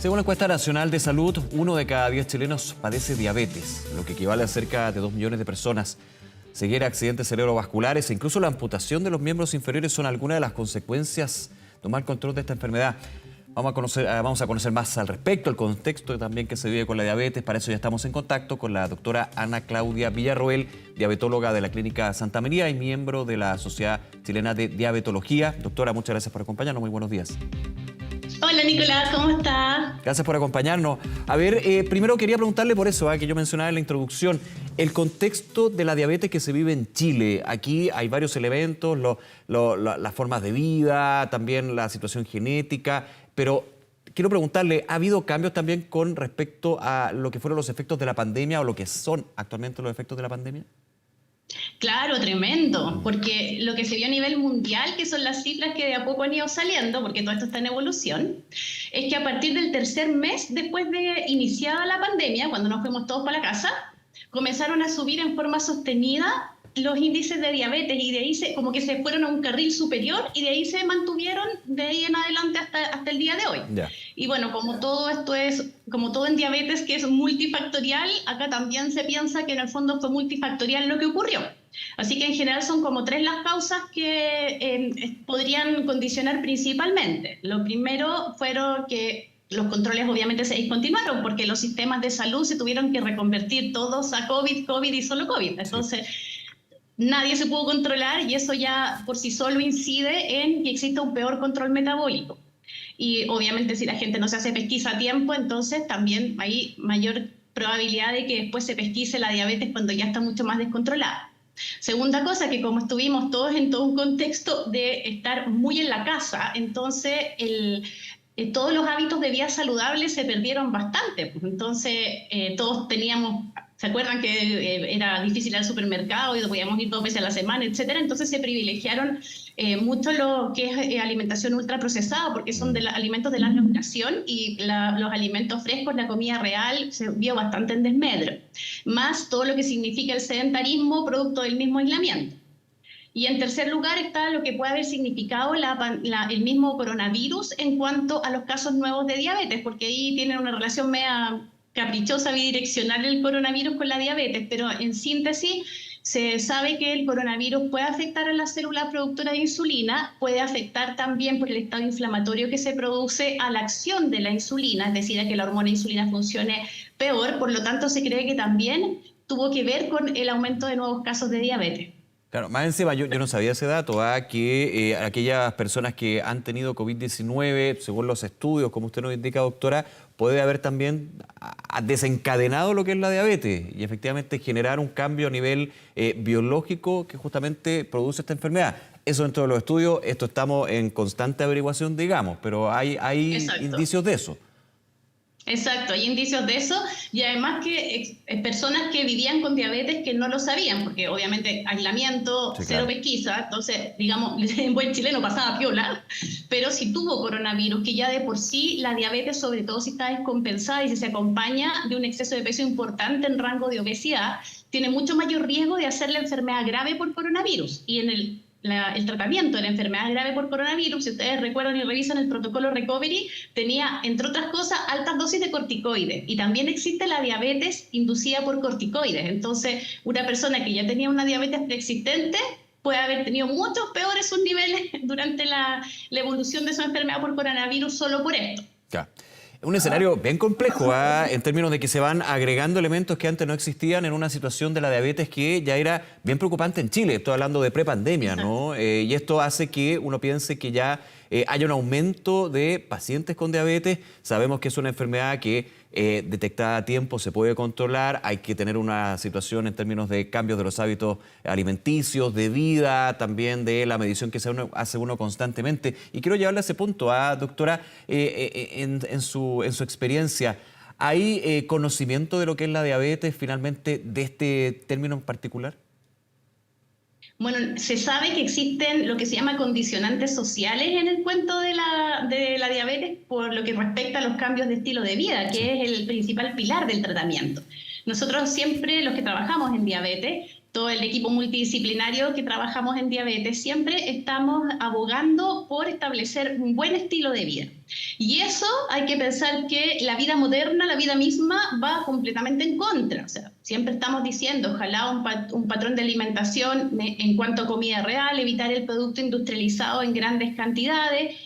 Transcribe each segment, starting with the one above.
Según la encuesta nacional de salud, 1 de cada 10 chilenos padece diabetes, lo que equivale a cerca de 2 millones de personas. Ceguera, accidentes cerebrovasculares e incluso la amputación de los miembros inferiores son algunas de las consecuencias de un mal control de esta enfermedad. Vamos a conocer más al respecto, el contexto también que se vive con la diabetes. Para eso ya estamos en contacto con la doctora Ana Claudia Villarroel, diabetóloga de la Clínica Santa María y miembro de la Sociedad Chilena de Diabetología. Doctora, muchas gracias por acompañarnos. Muy buenos días. Hola Nicolás, ¿cómo estás? Gracias por acompañarnos. A ver, primero quería preguntarle por eso, que yo mencionaba en la introducción, el contexto de la diabetes que se vive en Chile. Aquí hay varios elementos, las formas de vida, también la situación genética, pero quiero preguntarle, ¿ha habido cambios también con respecto a lo que fueron los efectos de la pandemia o lo que son actualmente los efectos de la pandemia? Claro, tremendo, porque lo que se vio a nivel mundial, que son las cifras que de a poco han ido saliendo, porque todo esto está en evolución, es que a partir del tercer mes después de iniciada la pandemia, cuando nos fuimos todos para la casa, comenzaron a subir en forma sostenida los índices de diabetes y de ahí como que se fueron a un carril superior y de ahí se mantuvieron de ahí en adelante hasta el día de hoy. Yeah. Y bueno, como todo esto es, como todo en diabetes que es multifactorial, acá también se piensa que en el fondo fue multifactorial lo que ocurrió. Así que en general son como 3 las causas que podrían condicionar principalmente. Lo primero fueron que los controles obviamente se discontinuaron porque los sistemas de salud se tuvieron que reconvertir todos a COVID y solo COVID. Entonces, nadie se pudo controlar y eso ya por sí solo incide en que exista un peor control metabólico. Y obviamente si la gente no se hace pesquisa a tiempo, entonces también hay mayor probabilidad de que después se pesquise la diabetes cuando ya está mucho más descontrolada. Segunda cosa, que como estuvimos todos en todo un contexto de estar muy en la casa, entonces todos los hábitos de vida saludables se perdieron bastante. Entonces todos teníamos, ¿se acuerdan que era difícil ir al supermercado y podíamos ir 2 veces a la semana, etcétera? Entonces se privilegiaron mucho lo que es alimentación ultraprocesada, porque son alimentos de larga duración y los alimentos frescos, la comida real, se vio bastante en desmedro. Más todo lo que significa el sedentarismo producto del mismo aislamiento. Y en tercer lugar está lo que puede haber significado el mismo coronavirus en cuanto a los casos nuevos de diabetes, porque ahí tienen una relación media caprichosa, bidireccional el coronavirus con la diabetes, pero en síntesis se sabe que el coronavirus puede afectar a las células productoras de insulina, puede afectar también por el estado inflamatorio que se produce a la acción de la insulina, es decir, a que la hormona insulina funcione peor, por lo tanto se cree que también tuvo que ver con el aumento de nuevos casos de diabetes. Claro, más encima yo no sabía ese dato, que aquellas personas que han tenido COVID-19, según los estudios, como usted nos indica, doctora, puede haber también desencadenado lo que es la diabetes y efectivamente generar un cambio a nivel biológico que justamente produce esta enfermedad. Eso dentro de los estudios, esto estamos en constante averiguación, digamos, pero hay indicios de eso. Exacto, hay indicios de eso y además que personas que vivían con diabetes que no lo sabían, porque obviamente aislamiento, sí, cero pesquisa, entonces digamos, en buen chileno pasaba piola, pero si tuvo coronavirus, que ya de por sí la diabetes, sobre todo si está descompensada y si se acompaña de un exceso de peso importante en rango de obesidad, tiene mucho mayor riesgo de hacer la enfermedad grave por coronavirus. Y en el tratamiento de la enfermedad grave por coronavirus, si ustedes recuerdan y revisan el protocolo Recovery, tenía, entre otras cosas, altas dosis de corticoides. Y también existe la diabetes inducida por corticoides. Entonces, una persona que ya tenía una diabetes preexistente puede haber tenido muchos peores sus niveles durante la evolución de su enfermedad por coronavirus solo por esto. Claro. Un escenario bien complejo, en términos de que se van agregando elementos que antes no existían en una situación de la diabetes que ya era bien preocupante en Chile. Estoy hablando de prepandemia, ¿no? Y esto hace que uno piense que ya haya un aumento de pacientes con diabetes. Sabemos que es una enfermedad que detectada a tiempo se puede controlar. Hay que tener una situación en términos de cambios de los hábitos alimenticios, de vida, también de la medición que hace uno constantemente. Y quiero llevarle a ese punto, doctora, en su experiencia. ¿Hay conocimiento de lo que es la diabetes finalmente de este término en particular? Bueno, se sabe que existen lo que se llama condicionantes sociales en el cuento de la diabetes por lo que respecta a los cambios de estilo de vida, que es el principal pilar del tratamiento. Nosotros siempre, los que trabajamos en diabetes, todo el equipo multidisciplinario que trabajamos en diabetes, siempre estamos abogando por establecer un buen estilo de vida. Y eso hay que pensar que la vida moderna, la vida misma, va completamente en contra. O sea, siempre estamos diciendo, ojalá un patrón de alimentación en cuanto a comida real, evitar el producto industrializado en grandes cantidades,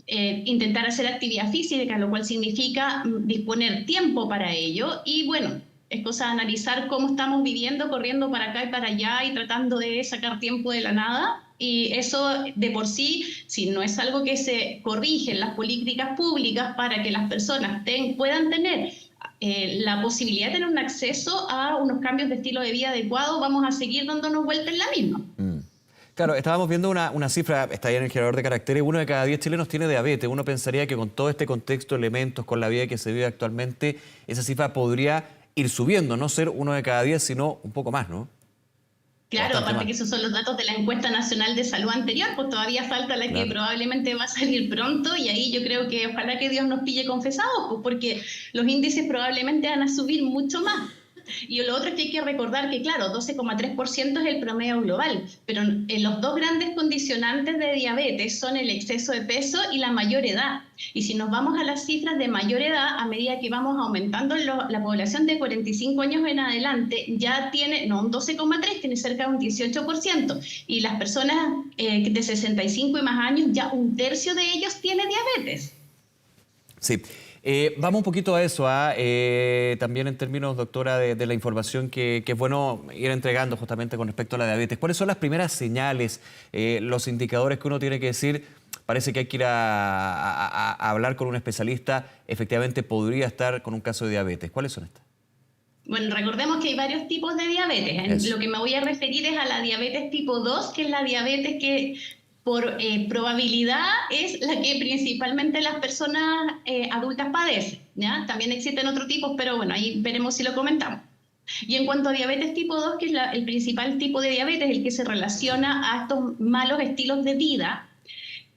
intentar hacer actividad física, lo cual significa disponer tiempo para ello. Y bueno, es cosa de analizar cómo estamos viviendo, corriendo para acá y para allá y tratando de sacar tiempo de la nada. Y eso de por sí, si no es algo que se corrige en las políticas públicas para que las personas puedan tener la posibilidad de tener un acceso a unos cambios de estilo de vida adecuado, vamos a seguir dándonos vueltas en la misma. Claro, estábamos viendo una cifra, está ahí en el generador de caracteres, 1 de cada 10 chilenos tiene diabetes. Uno pensaría que con todo este contexto, elementos, con la vida que se vive actualmente, esa cifra podría ir subiendo, no ser 1 de cada 10, sino un poco más, ¿no? Claro, aparte que esos son los datos de la encuesta nacional de salud anterior, pues todavía falta la que probablemente va a salir pronto, y ahí yo creo que ojalá que Dios nos pille confesados, pues porque los índices probablemente van a subir mucho más. Y lo otro es que hay que recordar que, claro, 12,3% es el promedio global, pero los dos grandes condicionantes de diabetes son el exceso de peso y la mayor edad. Y si nos vamos a las cifras de mayor edad, a medida que vamos aumentando la población de 45 años en adelante, ya tiene, no un 12,3, tiene cerca de un 18%. Y las personas de 65 y más años, ya un tercio de ellos tiene diabetes. Sí. Vamos un poquito a eso, también en términos, doctora, de la información que es bueno ir entregando justamente con respecto a la diabetes. ¿Cuáles son las primeras señales, los indicadores que uno tiene que decir? Parece que hay que ir a hablar con un especialista, efectivamente podría estar con un caso de diabetes. ¿Cuáles son estas? Bueno, recordemos que hay varios tipos de diabetes. Lo que me voy a referir es a la diabetes tipo 2, que es la diabetes que por probabilidad es la que principalmente las personas adultas padecen, ¿ya? También existen otros tipos, pero bueno, ahí veremos si lo comentamos. Y en cuanto a diabetes tipo 2, que es el principal tipo de diabetes, el que se relaciona a estos malos estilos de vida,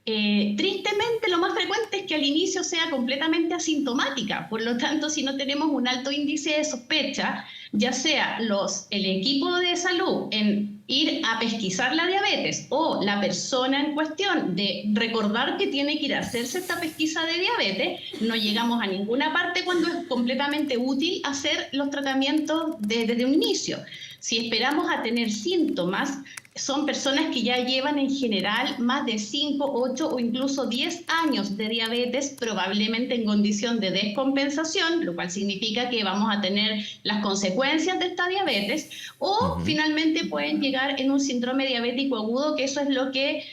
tristemente lo más frecuente es que al inicio sea completamente asintomática. Por lo tanto, si no tenemos un alto índice de sospecha, ya sea el equipo de salud en ir a pesquisar la diabetes o la persona en cuestión de recordar que tiene que ir a hacerse esta pesquisa de diabetes, no llegamos a ninguna parte cuando es completamente útil hacer los tratamientos desde un inicio. Si esperamos a tener síntomas, son personas que ya llevan en general más de 5, 8 o incluso 10 años de diabetes, probablemente en condición de descompensación, lo cual significa que vamos a tener las consecuencias de esta diabetes, o finalmente pueden llegar en un síndrome diabético agudo, que eso es lo que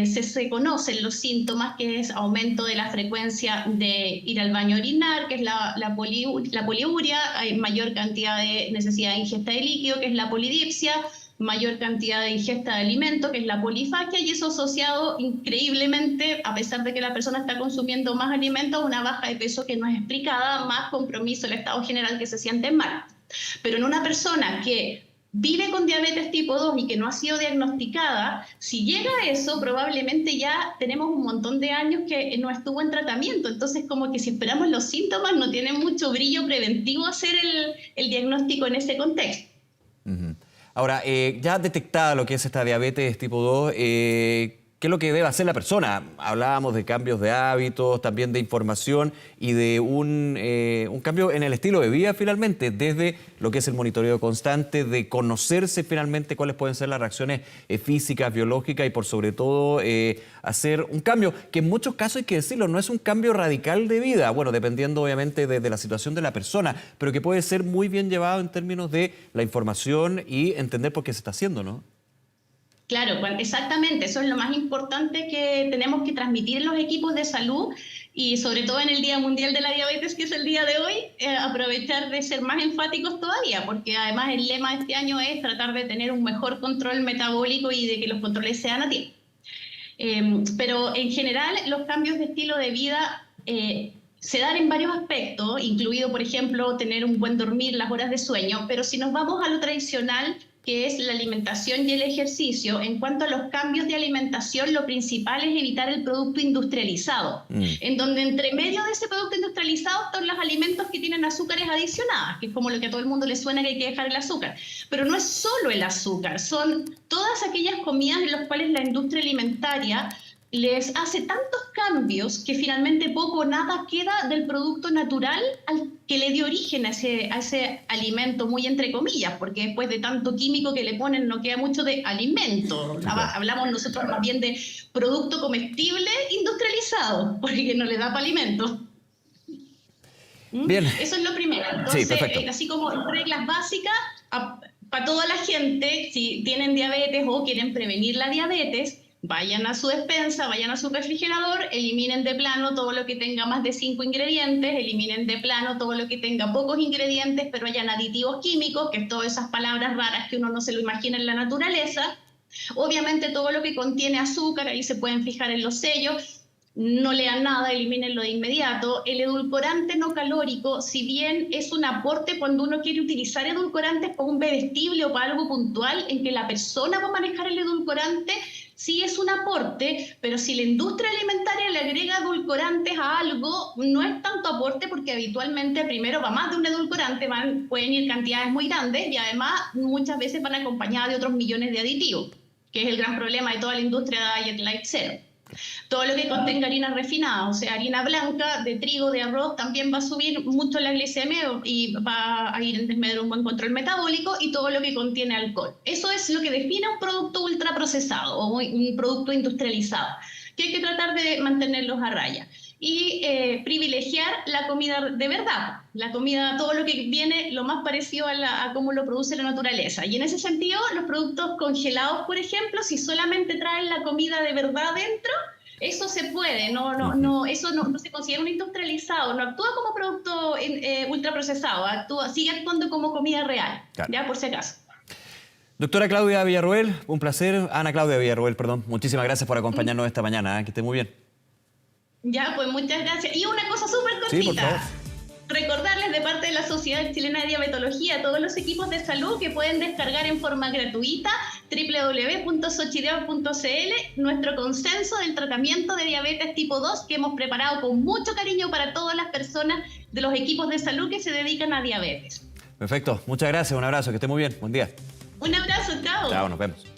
se conocen los síntomas, que es aumento de la frecuencia de ir al baño a orinar, que es la poliuria, hay mayor cantidad de necesidad de ingesta de líquido, que es la polidipsia, mayor cantidad de ingesta de alimento, que es la polifagia, y eso asociado increíblemente, a pesar de que la persona está consumiendo más alimentos, una baja de peso que no es explicada, más compromiso el estado general que se siente mal. Pero en una persona que vive con diabetes tipo 2 y que no ha sido diagnosticada, si llega a eso, probablemente ya tenemos un montón de años que no estuvo en tratamiento. Entonces, como que si esperamos los síntomas, no tiene mucho brillo preventivo hacer el diagnóstico en ese contexto. Ahora, ya detectada lo que es esta diabetes tipo 2, ¿qué es lo que debe hacer la persona? Hablábamos de cambios de hábitos, también de información y de un cambio en el estilo de vida finalmente, desde lo que es el monitoreo constante, de conocerse finalmente cuáles pueden ser las reacciones físicas, biológicas y por sobre todo hacer un cambio, que en muchos casos hay que decirlo, no es un cambio radical de vida, bueno, dependiendo obviamente de la situación de la persona, pero que puede ser muy bien llevado en términos de la información y entender por qué se está haciendo, ¿no? Claro, exactamente, eso es lo más importante que tenemos que transmitir en los equipos de salud y sobre todo en el Día Mundial de la Diabetes, que es el día de hoy, aprovechar de ser más enfáticos todavía, porque además el lema de este año es tratar de tener un mejor control metabólico y de que los controles sean a tiempo. Pero en general los cambios de estilo de vida se dan en varios aspectos, incluido, por ejemplo, tener un buen dormir, las horas de sueño, pero si nos vamos a lo tradicional, que es la alimentación y el ejercicio. En cuanto a los cambios de alimentación, lo principal es evitar el producto industrializado, en donde entre medio de ese producto industrializado están los alimentos que tienen azúcares adicionadas, que es como lo que a todo el mundo le suena que hay que dejar el azúcar. Pero no es solo el azúcar, son todas aquellas comidas en las cuales la industria alimentaria les hace tantos cambios que finalmente poco o nada queda del producto natural al que le dio origen a ese alimento, muy entre comillas, porque después de tanto químico que le ponen no queda mucho de alimento. Hablamos nosotros más bien de producto comestible industrializado, porque no le da para alimento. Bien. Eso es lo primero. Entonces, sí, perfecto. así como reglas básicas para toda la gente, si tienen diabetes o quieren prevenir la diabetes, vayan a su despensa, vayan a su refrigerador, eliminen de plano todo lo que tenga más de 5 ingredientes, eliminen de plano todo lo que tenga pocos ingredientes, pero hayan aditivos químicos, que es todas esas palabras raras que uno no se lo imagina en la naturaleza. Obviamente todo lo que contiene azúcar, ahí se pueden fijar en los sellos. No lean nada, elimínenlo de inmediato. El edulcorante no calórico, si bien es un aporte cuando uno quiere utilizar edulcorantes para un bebestible o para algo puntual en que la persona va a manejar el edulcorante, sí es un aporte, pero si la industria alimentaria le agrega edulcorantes a algo, no es tanto aporte porque habitualmente primero va más de un edulcorante, pueden ir cantidades muy grandes y además muchas veces van acompañadas de otros millones de aditivos, que es el gran problema de toda la industria de Diet Light Zero. Todo lo que contenga harina refinada, o sea, harina blanca, de trigo, de arroz, también va a subir mucho la glicemia y va a ir en desmedro de un buen control metabólico, y todo lo que contiene alcohol. Eso es lo que define un producto ultraprocesado o un producto industrializado, que hay que tratar de mantenerlos a raya. Y privilegiar la comida de verdad, la comida, todo lo que viene lo más parecido a cómo lo produce la naturaleza. Y en ese sentido, los productos congelados, por ejemplo, si solamente traen la comida de verdad dentro, eso se puede, eso no se considera un industrializado, no actúa como producto ultraprocesado, sigue actuando como comida real, claro. Ya por si acaso. Doctora Claudia Villarroel, un placer. Ana Claudia Villarroel, perdón. Muchísimas gracias por acompañarnos esta mañana. Que esté muy bien. Ya, pues muchas gracias. Y una cosa súper cortita. Sí, por favor. Recordarles de parte de la Sociedad Chilena de Diabetología a todos los equipos de salud que pueden descargar en forma gratuita www.sochideab.cl nuestro consenso del tratamiento de diabetes tipo 2 que hemos preparado con mucho cariño para todas las personas de los equipos de salud que se dedican a diabetes. Perfecto. Muchas gracias. Un abrazo. Que esté muy bien. Buen día. Un abrazo. Chao. Chao. Nos vemos.